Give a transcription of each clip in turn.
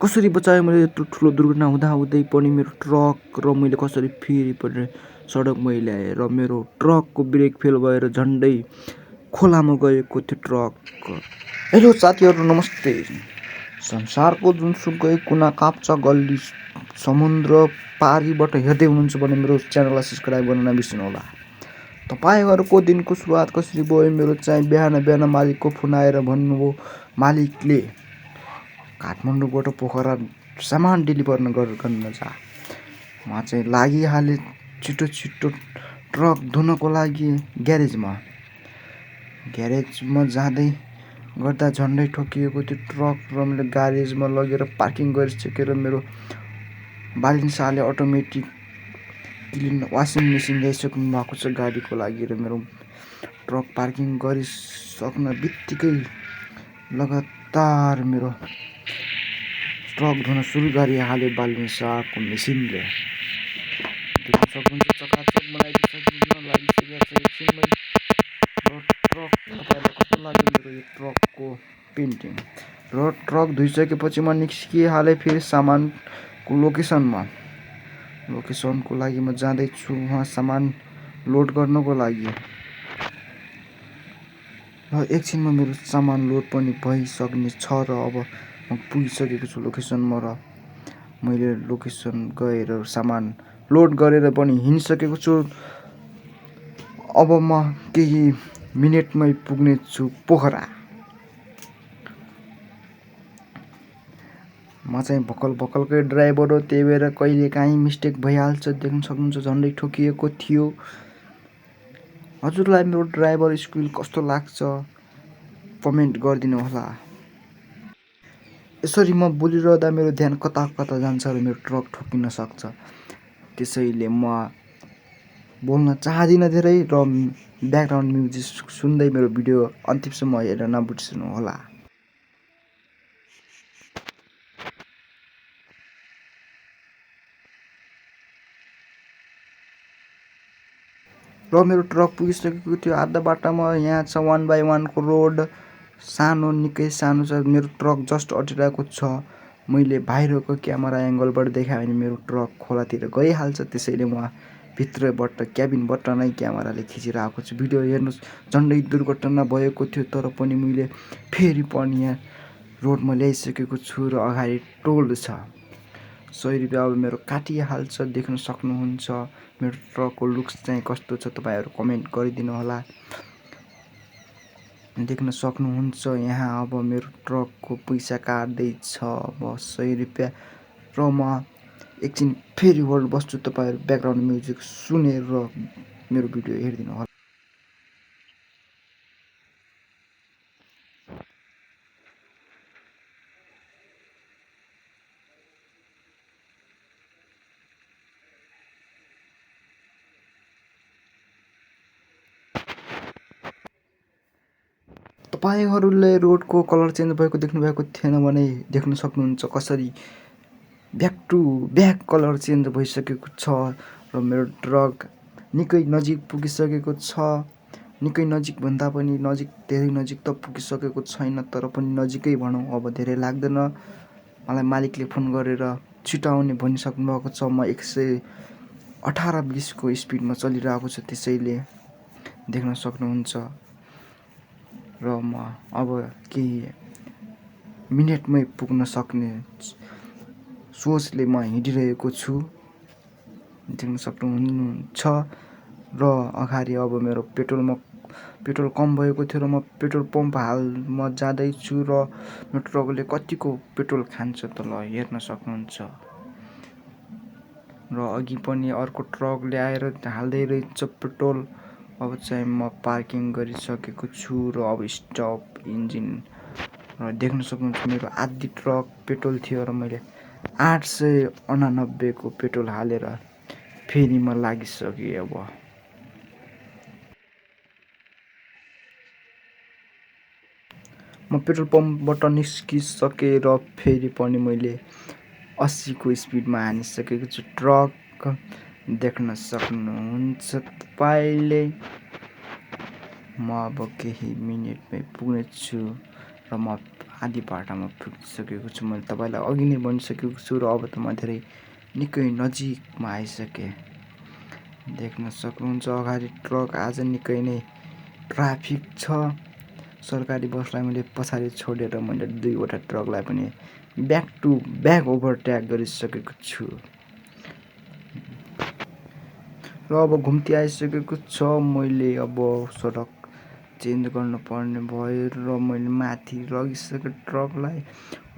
कसरी बचाएँ मैले यत्रो ठुलो दुर्घटना हुँदाहुँदै पनि मेरो ट्रक र मैले कसरी फेरि पनि सडकमा ल्याएँ र मेरो ट्रकको ब्रेक फेल भएर झन्डै खोलामा गएको थियो ट्रक। हेलो साथीहरू, नमस्ते। संसारको जुनसुकै कुना काप्चा गल्ली समुद्र पारीबाट हेर्दै हुनुहुन्छ भने मेरो च्यानललाई सब्सक्राइब गर्न नबिर्सिनु होला। तपाईँहरूको दिनको सुरुवात कसरी भयो? मेरो चाहिँ बिहान मालिकको फोन आएर भन्नुभयो, मालिकले काठमाडौँबाट पोखरा सामान डेलिभर गर्न जा। म चाहिँ लागिहालेँ छिटो ट्रक धुनको लागि ग्यारेजमा जाँदै गर्दा झन्डै ठोकिएको थियो ट्रक र मैले ग्यारेजमा लगेर पार्किङ गरिसकेर मेरो बालिन्साले अटोमेटिक क्लिन वासिङ मेसिन ल्याइसक्नु भएको छ गाडीको लागि र मेरो ट्रक पार्किङ गरिसक्न बित्तिकै लगातार मेरो ट्रक धुन सुरु गरिहाल्यो बालिन्साको मेसिनले। देख्न सक्नुहुन्छ चकाचक बनाइदिन लागिसकेको छ एकछिनमै। र ट्रक तपाईँलाई कस्तो लाग्यो मेरो यो ट्रकको पेन्टिङ? र ट्रक धोइसकेपछि म निस्किहालेँ फेरि सामानको लोकेसनको लागि म जाँदैछु उहाँ सामान लोड गर्नको लागि। र एकछिनमा मेरो सामान लोड पनि भइसक्ने छ र अब म पुगिसकेको छु लोकेसनमा र मैले लोकेसन गएर सामान लोड गरेर पनि हिँडिसकेको छु। अब म केही मिनेटमै पुग्ने छु पोखरा। म चाहिँ भक्कलकै ड्राइभर हो, त्यही भएर कहिले काहीँ मिस्टेक भइहाल्छ। देख्न सक्नुहुन्छ झन्डै ठोकिएको थियो। हजुरलाई मेरो ड्राइभर स्किल कस्तो लाग्छ कमेन्ट गरिदिनु होला। यसरी म बोलिरहँदा मेरो ध्यान कता जान्छ र मेरो ट्रक ठोकिन सक्छ। त्यसैले म बोल्न चाहदिनँ धेरै र ब्याकग्राउन्ड म्युजिक सुन्दै मेरो भिडियो अन्तिमसम्म हेरेर नबिर्सनु होला। र मेरो ट्रक पुगिसकेको थियो आधा बाटामा। यहाँ छ 1x1 को रोड, निकै सानो छ। मेरो ट्रक जस्ट अटिरहेको छ। मैले बाहिरको क्यामेरा एङ्गलबाट देखाएँ भने मेरो ट्रक खोलातिर गइहाल्छ। त्यसैले म भित्रबाट क्याबिनबाट नै क्यामेराले खिचिरहेको छु। भिडियो हेर्नुहोस्, झन्डै दुर्घटना भएको थियो तर पनि मैले फेरि पनि यहाँ रोडमा ल्याइसकेको छु र अगाडि टोल छ। 100 रुपियाँ अब मेरो काटिहाल्छ। देख्न सक्नुहुन्छ मेरो ट्रकको लुक्स चाहिँ कस्तो छ तपाईँहरू कमेन्ट गरिदिनु होला। देख्न सक्नुहुन्छ यहाँ अब मेरो ट्रकको पैसा काट्दैछ अब 100 रुपियाँ र म एकछिन फेरि होल्ड बस्छु। तपाईँहरू ब्याकग्राउन्ड म्युजिक सुनेर मेरो भिडियो हेरिदिनु होला। तपाईँहरूले रोडको कलर चेन्ज भएको देख्नुभएको थिएन भने देख्न सक्नुहुन्छ कसरी back to back colour change भइसकेको छ र मेरो ट्रक निकै नजिक पुगिसकेको छ। निकै नजिक भन्दा पनि धेरै नजिक त पुगिसकेको छैन तर पनि नजिकै भनौँ। अब धेरै लाग्दैन। मलाई मालिकले फोन गरेर छिटो आउने भनिसक्नु भएको छ। म 118-20 को स्पिडमा चलिरहेको छु। त्यसैले देख्न सक्नुहुन्छ र म अब केही मिनेटमै पुग्न सक्ने सोचले म हिँडिरहेको छु। देख्न सक्नुहुन्छ र अगाडि अब मेरो पेट्रोल कम भएको थियो र म पेट्रोल पम्प हालमा जाँदैछु र मेरो ट्रकले कतिको पेट्रोल खान्छ त ल हेर्न सक्नुहुन्छ। र अघि पनि अर्को ट्रकले आएर हाल्दै रहेछ पेट्रोल। अब चाहिँ म पार्किङ गरिसकेको छु र अब स्टप इन्जिन र देख्न सक्नुहुन्छ मेरो आधी ट्रक पेट्रोल थियो र मैले 889 को पेट्रोल हालेर फेरि म लागिसकेँ। अब म पेट्रोल पम्पबाट निस्किसकेँ र फेरि पनि मैले 80 को स्पिडमा हानिसकेको छु ट्रक। देख्न सक्नुहुन्छ तपाईँले। म अब केही मिनेटमै पुग्नेछु र म आधी बाटामा पुगिसकेको छु। मैले तपाईँलाई अघि नै भनिसकेको छु र अब त म धेरै निकै नजिकमा आइसकेँ। देख्न सक्नुहुन्छ अगाडि ट्रक आज निकै नै ट्राफिक छ। सरकारी बसलाई मैले पछाडि छोडेर मैले 2वटा ट्रकलाई पनि ब्याक टु ब्याक ओभरटेक गरिसकेको छु र अब घुम्ती आइसकेको छ। मैले अब सडक चेन्ज गर्नुपर्ने भयो र मैले माथि लगिसकेँ ट्रकलाई।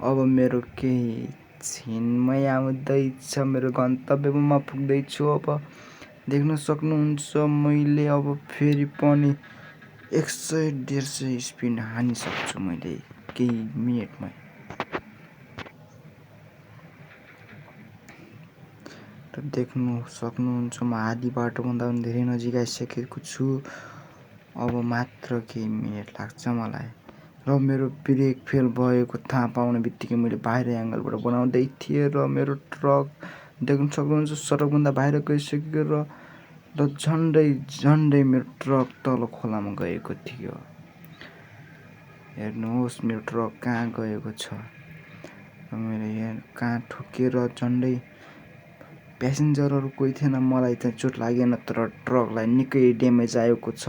अब मेरो केही छिनमै आउँदैछ, मेरो गन्तव्यमा पुग्दैछु। अब देख्न सक्नुहुन्छ मैले अब फेरि पनि 100-150 स्पिड हानिसक्छु मैले केही मिनेटमै। र देख्नु सक्नुहुन्छ म आधी बाटोभन्दा पनि धेरै नजिक आइसकेको छु। अब मात्र केही मिनेट लाग्छ मलाई र मेरो ब्रेक फेल भएको थाहा पाउने बित्तिकै मैले बाहिर एङ्गलबाट बनाउँदै थिएँ र मेरो ट्रक देख्न सक्नुहुन्छ सडकभन्दा बाहिर गइसक्यो र झन्डै मेरो ट्रक तल खोलामा गएको थियो। हेर्नुहोस् मेरो ट्रक कहाँ गएको छ र मेरो यहाँ कहाँ ठोकेर झन्डै प्यासेन्जरहरू कोही थिएन। मलाई चाहिँ चोट लागेन तर ट्रकलाई निकै ड्यामेज आएको छ।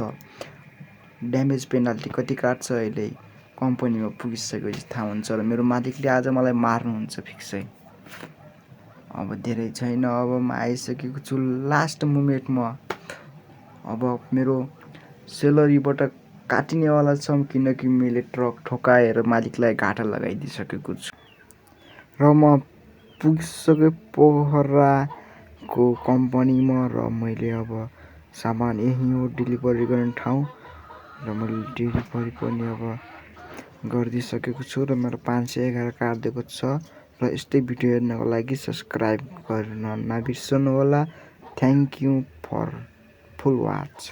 ड्यामेज पेनाल्टी कति काट्छ अहिले कम्पनीमा पुगिसकेपछि थाहा हुन्छ र मेरो मालिकले आज मलाई मार्नुहुन्छ फिक्सै। अब धेरै छैन, अब म आइसकेको छु लास्ट मोमेन्टमा। अब मेरो सेलरीबाट काटिनेवाला छ किनकि मैले ट्रक ठोकाएर मालिकलाई घाटा लगाइदिइसकेको छु र म पुगिसकेँ पोखराको कम्पनीमा र मैले अब सामान यहीँ हो डेलिभरी गर्ने ठाउँ र मैले डेलिभरी पनि अब गरिदिइसकेको छु र मेरो 511 काटिदिएको छ। र यस्तै भिडियो हेर्नको लागि सब्सक्राइब गर्न नबिर्सनु होला। Thank you for full watch.